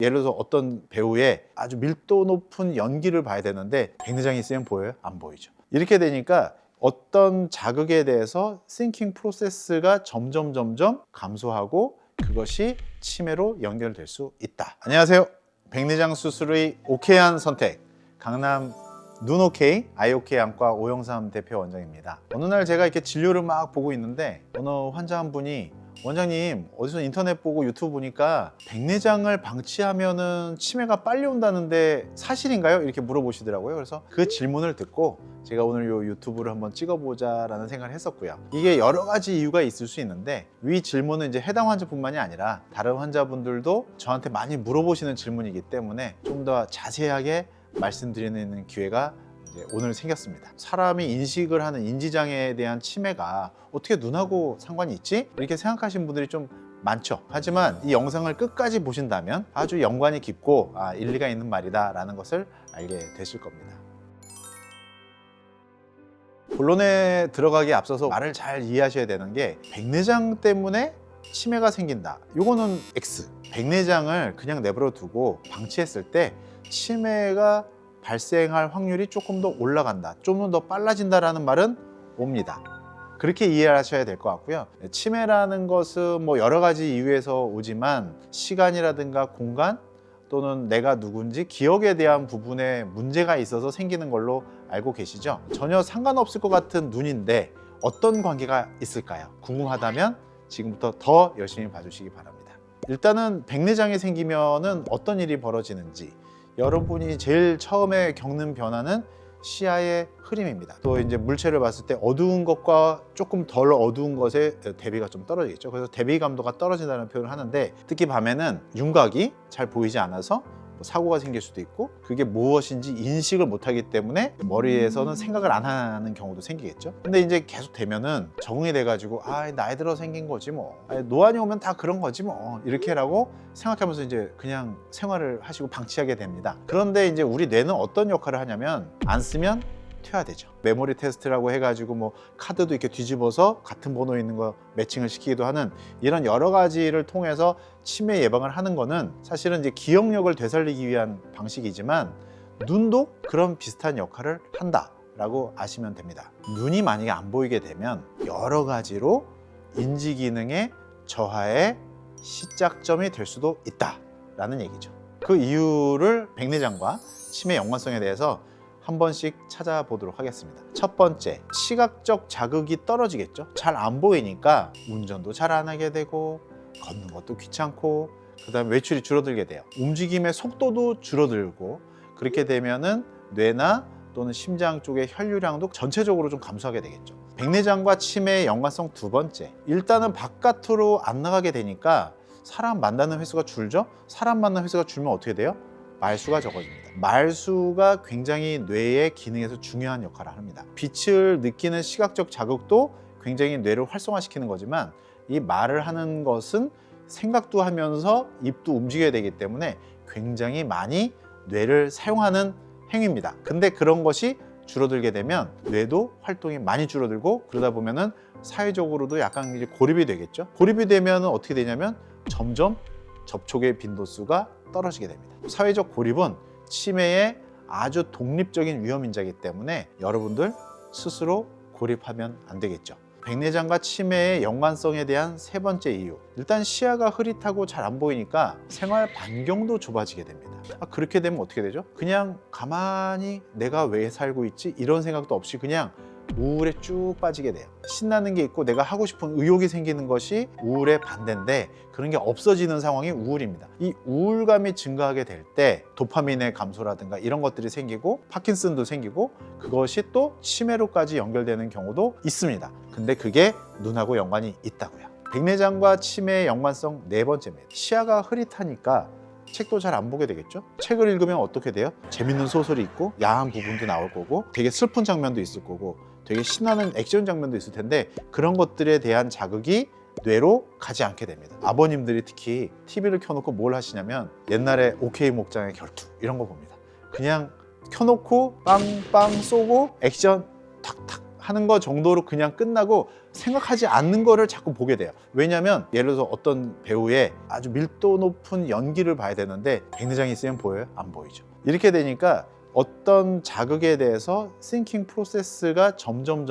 예를 들어서 어떤 배우의 아주 밀도 높은 연기를 봐야 되는데 백내장이 있으면 보여요? 안 보이죠. 이렇게 되니까 어떤 자극에 대해서 싱킹 프로세스가 점점 감소하고 그것이 치매로 연결될 수 있다. 안녕하세요. 백내장 수술의 오케이한 선택, 강남 눈오케이 아이오케이 안과 오영삼 대표 원장입니다. 어느 날 제가 이렇게 진료를 막 보고 있는데 어느 환자 한 분이, 원장님 어디서 인터넷 보고 유튜브 보니까 백내장을 방치하면은 치매가 빨리 온다는데 사실인가요? 이렇게 물어보시더라고요. 그래서 그 질문을 듣고 제가 오늘 요 유튜브를 한번 찍어보자 라는 생각을 했었고요. 이게 여러 가지 이유가 있을 수 있는데 위 질문은 이제 해당 환자뿐만이 아니라 다른 환자분들도 저한테 많이 물어보시는 질문이기 때문에 좀 더 자세하게 말씀드리는 기회가 이제 오늘 생겼습니다. 사람이 인식을 하는 인지장애에 대한 치매가 어떻게 눈하고 상관이 있지? 이렇게 생각하시는 분들이 좀 많죠. 하지만 이 영상을 끝까지 보신다면 아주 연관이 깊고 일리가 있는 말이다 라는 것을 알게 되실 겁니다. 본론에 들어가기에 앞서서 말을 잘 이해하셔야 되는 게, 백내장 때문에 치매가 생긴다, 요거는 X. 백내장을 그냥 내버려 두고 방치했을 때 치매가 발생할 확률이 조금 더 올라간다, 좀 더 빨라진다라는 말은 옵니다. 그렇게 이해하셔야 될 것 같고요. 치매라는 것은 뭐 여러 가지 이유에서 오지만 시간이라든가 공간 또는 내가 누군지 기억에 대한 부분에 문제가 있어서 생기는 걸로 알고 계시죠? 전혀 상관없을 것 같은 눈인데 어떤 관계가 있을까요? 궁금하다면 지금부터 더 열심히 봐주시기 바랍니다. 일단은 백내장이 생기면은 어떤 일이 벌어지는지, 여러분이 제일 처음에 겪는 변화는 시야의 흐림입니다. 또 이제 물체를 봤을 때 어두운 것과 조금 덜 어두운 것의 대비가 좀 떨어지겠죠. 그래서 대비 감도가 떨어진다는 표현을 하는데, 특히 밤에는 윤곽이 잘 보이지 않아서 사고가 생길 수도 있고, 그게 무엇인지 인식을 못하기 때문에 머리에서는 생각을 안 하는 경우도 생기겠죠. 근데 이제 계속 되면은 적응이 돼가지고 나이 들어 생긴 거지 뭐, 노안이 오면 다 그런 거지 뭐, 이렇게라고 생각하면서 이제 그냥 생활을 하시고 방치하게 됩니다. 그런데 이제 우리 뇌는 어떤 역할을 하냐면, 안 쓰면 퇴화되죠. 메모리 테스트라고 해가지고 뭐 카드도 이렇게 뒤집어서 같은 번호 있는 거 매칭을 시키기도 하는, 이런 여러 가지를 통해서 치매 예방을 하는 거는 사실은 이제 기억력을 되살리기 위한 방식이지만, 눈도 그런 비슷한 역할을 한다라고 아시면 됩니다. 눈이 만약에 안 보이게 되면 여러 가지로 인지 기능의 저하의 시작점이 될 수도 있다라는 얘기죠. 그 이유를 백내장과 치매 연관성에 대해서 한 번씩 찾아보도록 하겠습니다. 첫 번째, 시각적 자극이 떨어지겠죠. 잘 안 보이니까 운전도 잘 안 하게 되고, 걷는 것도 귀찮고, 그 다음에 외출이 줄어들게 돼요. 움직임의 속도도 줄어들고, 그렇게 되면은 뇌나 또는 심장 쪽의 혈류량도 전체적으로 좀 감소하게 되겠죠. 백내장과 치매의 연관성 두 번째, 일단은 바깥으로 안 나가게 되니까 사람 만나는 횟수가 줄죠. 사람 만나는 횟수가 줄면 어떻게 돼요? 말수가 적어집니다. 말수가 굉장히 뇌의 기능에서 중요한 역할을 합니다. 빛을 느끼는 시각적 자극도 굉장히 뇌를 활성화시키는 거지만, 이 말을 하는 것은 생각도 하면서 입도 움직여야 되기 때문에 굉장히 많이 뇌를 사용하는 행위입니다. 근데 그런 것이 줄어들게 되면 뇌도 활동이 많이 줄어들고, 그러다 보면은 사회적으로도 약간 이제 고립이 되겠죠. 고립이 되면 어떻게 되냐면 점점 접촉의 빈도수가 떨어지게 됩니다. 사회적 고립은 치매의 아주 독립적인 위험인자이기 때문에 여러분들 스스로 고립하면 안 되겠죠. 백내장과 치매의 연관성에 대한 세 번째 이유, 일단 시야가 흐릿하고 잘 안 보이니까 생활 반경도 좁아지게 됩니다. 그렇게 되면 어떻게 되죠? 그냥 가만히 내가 왜 살고 있지? 이런 생각도 없이 그냥 우울에 쭉 빠지게 돼요. 신나는 게 있고 내가 하고 싶은 의욕이 생기는 것이 우울의 반대인데, 그런 게 없어지는 상황이 우울입니다. 이 우울감이 증가하게 될 때 도파민의 감소라든가 이런 것들이 생기고 파킨슨도 생기고, 그것이 또 치매로까지 연결되는 경우도 있습니다. 근데 그게 눈하고 연관이 있다고요. 백내장과 치매의 연관성 네 번째입니다. 시야가 흐릿하니까 책도 잘 안 보게 되겠죠. 책을 읽으면 어떻게 돼요? 재밌는 소설이 있고 야한 부분도 나올 거고, 되게 슬픈 장면도 있을 거고, 되게 신나는 액션 장면도 있을 텐데, 그런 것들에 대한 자극이 뇌로 가지 않게 됩니다. 아버님들이 특히 TV를 켜놓고 뭘 하시냐면, 옛날에 OK 목장의 결투 이런 거 봅니다. 그냥 켜놓고 빵빵 쏘고 액션 탁탁 하는 거 정도로 그냥 끝나고 생각하지 않는 거를 자꾸 보게 돼요. 왜냐하면 예를 들어서 어떤 배우의 아주 밀도 높은 연기를 봐야 되는데 백내장이 있으면 보여요? 안 보이죠. 이렇게 되니까 어떤 자극에 대해서 싱킹 프로세스가 점점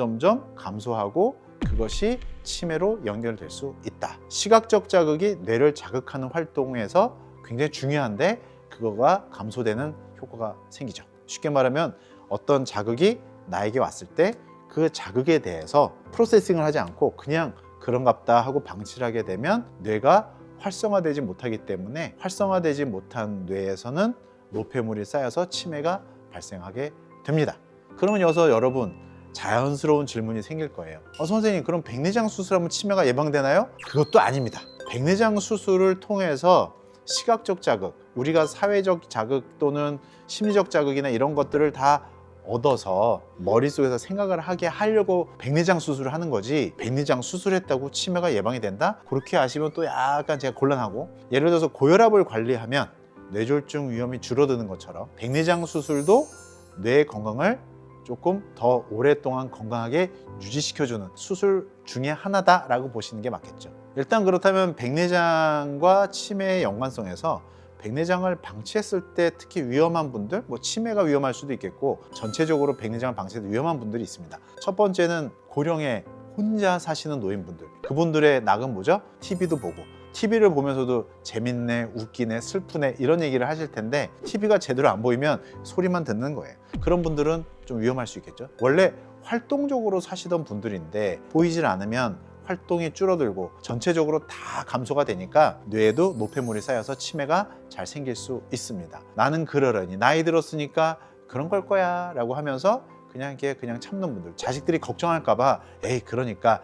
감소하고 그것이 치매로 연결될 수 있다. 시각적 자극이 뇌를 자극하는 활동에서 굉장히 중요한데 그거가 감소되는 효과가 생기죠. 쉽게 말하면 어떤 자극이 나에게 왔을 때 그 자극에 대해서 프로세싱을 하지 않고 그냥 그런갑다 하고 방치를 하게 되면 뇌가 활성화되지 못하기 때문에 활성화되지 못한 뇌에서는 노폐물이 쌓여서 치매가 발생하게 됩니다. 그러면 여기서 여러분 자연스러운 질문이 생길 거예요. 선생님, 그럼 백내장 수술하면 치매가 예방되나요? 그것도 아닙니다. 백내장 수술을 통해서 시각적 자극, 우리가 사회적 자극 또는 심리적 자극이나 이런 것들을 다 얻어서 머릿속에서 생각을 하게 하려고 백내장 수술을 하는 거지, 백내장 수술했다고 치매가 예방이 된다? 그렇게 아시면 또 약간 제가 곤란하고, 예를 들어서 고혈압을 관리하면 뇌졸중 위험이 줄어드는 것처럼 백내장 수술도 뇌 건강을 조금 더 오랫동안 건강하게 유지시켜주는 수술 중에 하나다라고 보시는 게 맞겠죠. 일단 그렇다면 백내장과 치매의 연관성에서 백내장을 방치했을 때 특히 위험한 분들, 치매가 위험할 수도 있겠고 전체적으로 백내장을 방치해도 위험한 분들이 있습니다. 첫 번째는 고령에 혼자 사시는 노인분들, 그분들의 낙은 뭐죠? TV도 보고, TV를 보면서도 재밌네, 웃기네, 슬프네 이런 얘기를 하실 텐데 TV가 제대로 안 보이면 소리만 듣는 거예요. 그런 분들은 좀 위험할 수 있겠죠. 원래 활동적으로 사시던 분들인데 보이질 않으면 활동이 줄어들고 전체적으로 다 감소가 되니까 뇌에도 노폐물이 쌓여서 치매가 잘 생길 수 있습니다. 나는 그러려니, 나이 들었으니까 그런 걸 거야 라고 하면서 그냥 참는 분들, 자식들이 걱정할까봐 에이 그러니까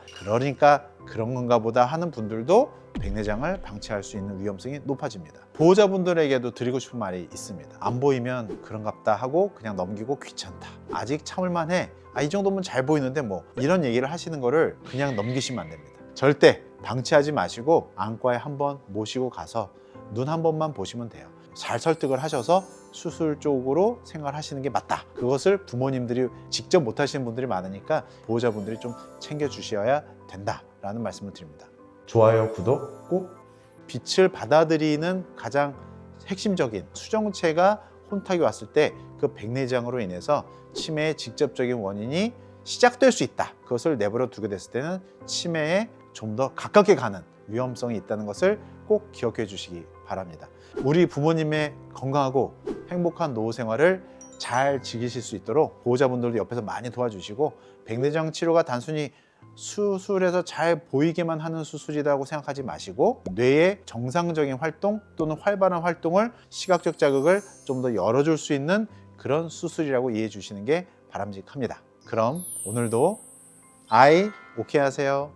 그런 건가 보다 하는 분들도 백내장을 방치할 수 있는 위험성이 높아집니다. 보호자분들에게도 드리고 싶은 말이 있습니다. 안 보이면 그런갑다 하고 그냥 넘기고 귀찮다, 아직 참을만해, 이 정도면 잘 보이는데 이런 얘기를 하시는 거를 그냥 넘기시면 안 됩니다. 절대 방치하지 마시고 안과에 한번 모시고 가서 눈 한 번만 보시면 돼요. 잘 설득을 하셔서 수술 쪽으로 생각하시는 게 맞다. 그것을 부모님들이 직접 못 하시는 분들이 많으니까 보호자분들이 좀 챙겨주셔야 된다라는 말씀을 드립니다. 좋아요, 구독 꼭. 빛을 받아들이는 가장 핵심적인 수정체가 혼탁이 왔을 때 그 백내장으로 인해서 치매의 직접적인 원인이 시작될 수 있다. 그것을 내버려 두게 됐을 때는 치매에 좀 더 가깝게 가는 위험성이 있다는 것을 꼭 기억해 주시기 바랍니다. 우리 부모님의 건강하고 행복한 노후 생활을 잘 즐기실 수 있도록 보호자분들도 옆에서 많이 도와주시고, 백내장 치료가 단순히 수술해서 잘 보이게만 하는 수술이라고 생각하지 마시고 뇌의 정상적인 활동 또는 활발한 활동을, 시각적 자극을 좀 더 열어줄 수 있는 그런 수술이라고 이해해 주시는 게 바람직합니다. 그럼 오늘도 오케이 하세요.